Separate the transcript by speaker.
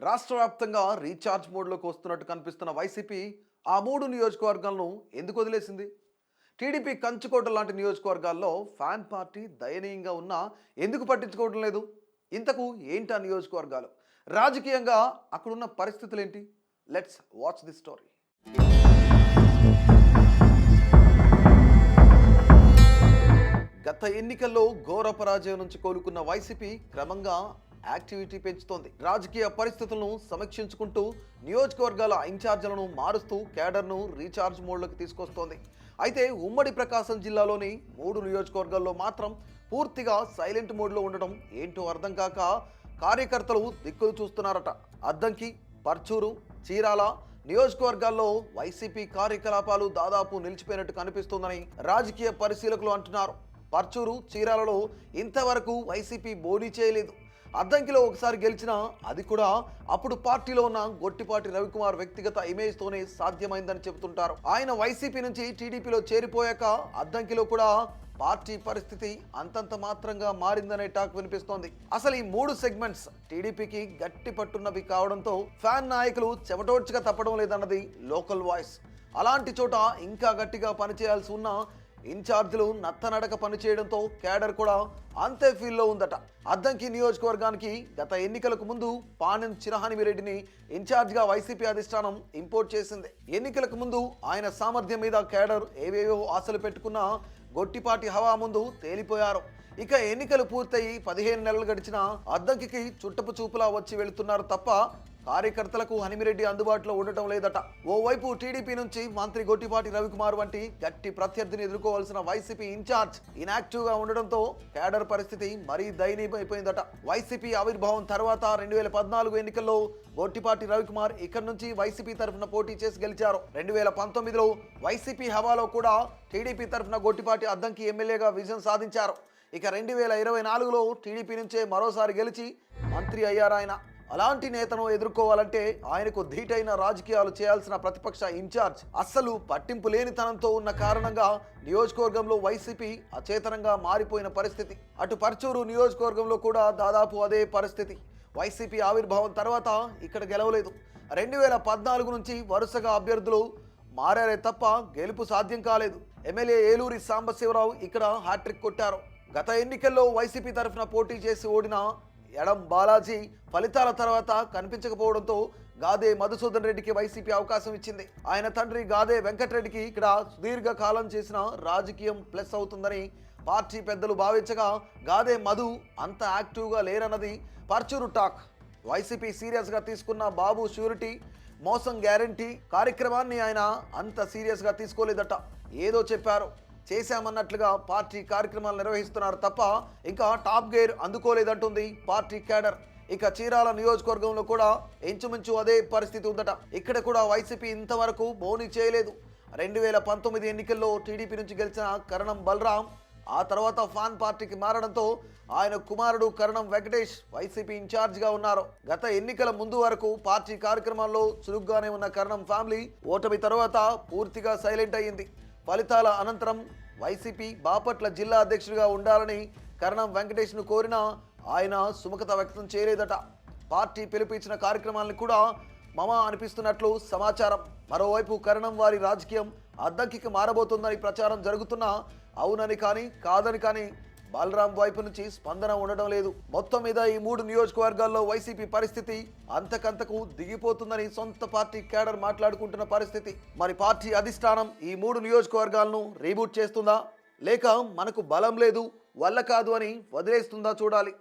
Speaker 1: రాష్ట్ర వ్యాప్తంగా రీఛార్జ్ మోడ్లోకి వస్తున్నట్టు కనిపిస్తున్న వైసీపీ ఆ మూడు నియోజకవర్గాలను ఎందుకు వదిలేసింది? టీడీపీ కంచుకోట లాంటి నియోజకవర్గాల్లో ఫ్యాన్ పార్టీ దయనీయంగా ఉన్నా ఎందుకు పట్టించుకోవడం లేదు? ఇంతకు ఏంటి ఆ నియోజకవర్గాలు? రాజకీయంగా అక్కడున్న పరిస్థితులు ఏంటి? Let's watch the story. గత ఎన్నికల్లో ఘోర పరాజయం నుంచి కోలుకున్న వైసీపీ క్రమంగా యాక్టివిటీ పెంచుతోంది. రాజకీయ పరిస్థితులను సమీక్షించుకుంటూ నియోజకవర్గాల ఇన్ఛార్జీలను మారుస్తూ కేడర్ను రీఛార్జ్ మోడ్లోకి తీసుకొస్తోంది. అయితే ఉమ్మడి ప్రకాశం జిల్లాలోని 3 నియోజకవర్గాల్లో మాత్రం పూర్తిగా సైలెంట్ మోడ్లో ఉండడం ఏంటో అర్థం కాక కార్యకర్తలు దిక్కులు చూస్తున్నారట. అద్దంకి, పర్చూరు, చీరాల నియోజకవర్గాల్లో వైసీపీ కార్యకలాపాలు దాదాపు నిలిచిపోయినట్టు కనిపిస్తుందని రాజకీయ పరిశీలకులు అంటున్నారు. పర్చూరు, చీరాలలో ఇంతవరకు వైసీపీ బోనీ చేయలేదు. అద్దంకిలో ఒకసారి గెలిచినా అది కూడా అప్పుడు పార్టీలో ఉన్న గొట్టిపాటి రవికుమార్ వ్యక్తిగత ఇమేజ్తోనే సాధ్యమైందని చెబుతుంటారు. ఆయన వైసీపీ నుంచి టీడీపీలో చేరిపోయాక అద్దంకిలో కూడా పార్టీ పరిస్థితి అంతంత మాత్రంగా మారిందనే టాక్ వినిపిస్తోంది. అసలు ఈ 3 సెగ్మెంట్స్ టీడీపీకి గట్టి పట్టున్నవి కావడంతో ఫ్యాన్ నాయకులు చెమటోడ్చిగా తప్పడం లేదన్నది లోకల్ వాయిస్. అలాంటి చోట ఇంకా గట్టిగా పనిచేయాల్సి ఉన్న ఇన్ఛార్జీలు నత్తనడక పనిచేయడంతో కేడర్ కూడా అంతే ఫీల్లో ఉందట. అద్దంకి నియోజకవర్గానికి గత ఎన్నికలకు ముందు పానెం చిరహానిమిరెడ్డిని ఇన్ఛార్జిగా వైసీపీ అధిష్టానం ఇంపోర్ట్ చేసింది. ఎన్నికలకు ముందు ఆయన సామర్థ్యం మీద కేడర్ ఏవేవో ఆశలు పెట్టుకున్నా గొట్టిపాటి హవా ముందు తేలిపోయారు. ఇక ఎన్నికలు పూర్తయి 15 నెలలు గడిచినా అద్దంకి చుట్టపు చూపులా వచ్చి వెళుతున్నారు తప్ప కార్యకర్తలకు హనిమిరెడ్డి అందుబాటులో ఉండటం లేదట. ఓవైపు టీడీపీ నుంచి మంత్రి గొట్టిపాటి రవికుమార్ వంటి గట్టి ప్రత్యర్థిని ఎదుర్కోవాల్సిన వైసీపీ ఇన్ఛార్జ్ ఇన్యాక్టివ్ గా ఉండడంతో కేడర్ పరిస్థితి మరీ దయనీయమైపోయిందట. వైసీపీ ఆవిర్భావం తర్వాత 2014 ఎన్నికల్లో గొట్టిపాటి రవికుమార్ ఇక్కడి నుంచి వైసీపీ తరఫున పోటీ చేసి గెలిచారు. 2019లో వైసీపీ హవాలో కూడా టీడీపీ తరఫున గొట్టిపాటి అద్దంకి ఎమ్మెల్యేగా విజయం సాధించారు. ఇక 2024లో టీడీపీ నుంచే మరోసారి గెలిచి మంత్రి అయ్యారు ఆయన. అలాంటి నేతను ఎదుర్కోవాలంటే ఆయనకు ధీటైన రాజకీయాలు చేయాల్సిన ప్రతిపక్ష ఇన్ఛార్జ్ అస్సలు పట్టింపు లేనితనంతో ఉన్న కారణంగా నియోజకవర్గంలో వైసీపీ అచేతనంగా మారిపోయిన పరిస్థితి. అటు పర్చూరు నియోజకవర్గంలో కూడా దాదాపు అదే పరిస్థితి. వైసీపీ ఆవిర్భావం తర్వాత ఇక్కడ గెలవలేదు. 2014 నుంచి వరుసగా అభ్యర్థులు మారారే తప్ప గెలుపు సాధ్యం కాలేదు. ఎమ్మెల్యే ఏలూరి సాంబశివరావు ఇక్కడ హ్యాట్రిక్ కొట్టారు. గత ఎన్నికల్లో వైసీపీ తరఫున పోటీ చేసి ఓడిన ఎడం బాలాజీ ఫలితాల తర్వాత కనిపించకపోవడంతో గాదే మధుసూదన్ రెడ్డికి వైసీపీ అవకాశం ఇచ్చింది. ఆయన తండ్రి గాదే వెంకటరెడ్డికి ఇక్కడ సుదీర్ఘ కాలం చేసిన రాజకీయం ప్లస్ అవుతుందని పార్టీ పెద్దలు భావించగా గాదే మధు అంత యాక్టివ్గా లేరన్నది పర్చూరు టాక్. వైసీపీ సీరియస్గా తీసుకున్న బాబు ష్యూరిటీ మోసం గ్యారంటీ కార్యక్రమాన్ని ఆయన అంత సీరియస్గా తీసుకోలేదట. ఏదో చెప్పారు చేశామన్నట్లుగా పార్టీ కార్యక్రమాలు నిర్వహిస్తున్నారు తప్ప ఇంకా టాప్ గేర్ అందుకోలేదంటుంది పార్టీ కేడర్. ఇక చీరాల నియోజకవర్గంలో కూడా ఇంచుమించు అదే పరిస్థితి ఉందట. ఇక్కడ కూడా వైసీపీ ఇంతవరకు బోని చేయలేదు. 2019 ఎన్నికల్లో టీడీపీ నుంచి గెలిచిన కరణం బలరాం ఆ తర్వాత ఫాన్ పార్టీకి మారడంతో ఆయన కుమారుడు కరణం వెంకటేష్ వైసీపీ ఇన్ఛార్జిగా ఉన్నారు. గత ఎన్నికల ముందు వరకు పార్టీ కార్యక్రమాల్లో చురుగ్గానే ఉన్న కరణం ఫ్యామిలీ ఓటమి తర్వాత పూర్తిగా సైలెంట్ అయ్యింది. ఫలితాల అనంతరం వైసీపీ బాపట్ల జిల్లా అధ్యక్షుడిగా ఉండాలని కరణం వెంకటేష్ను కోరినా ఆయన సుముఖత వ్యక్తం చేయలేదట. పార్టీ పిలుపునిచ్చిన కార్యక్రమాలను కూడా మమ అనిపిస్తున్నట్లు సమాచారం. మరోవైపు కరణం వారి రాజకీయం అద్దంకికి మారబోతుందని ప్రచారం జరుగుతున్నా అవునని కానీ కాదని కానీ బలరాం వైపు నుంచి స్పందన ఉండడం లేదు. మొత్తం మీద ఈ 3 నియోజకవర్గాల్లో వైసీపీ పరిస్థితి అంతకంతకు దిగిపోతుందని సొంత పార్టీ కేడర్ మాట్లాడుకుంటున్న పరిస్థితి. మరి పార్టీ అధిష్టానం ఈ 3 నియోజకవర్గాలను రీబూట్ చేస్తుందా లేక మనకు బలం లేదు వల్ల కాదు అని వదిలేస్తుందా చూడాలి.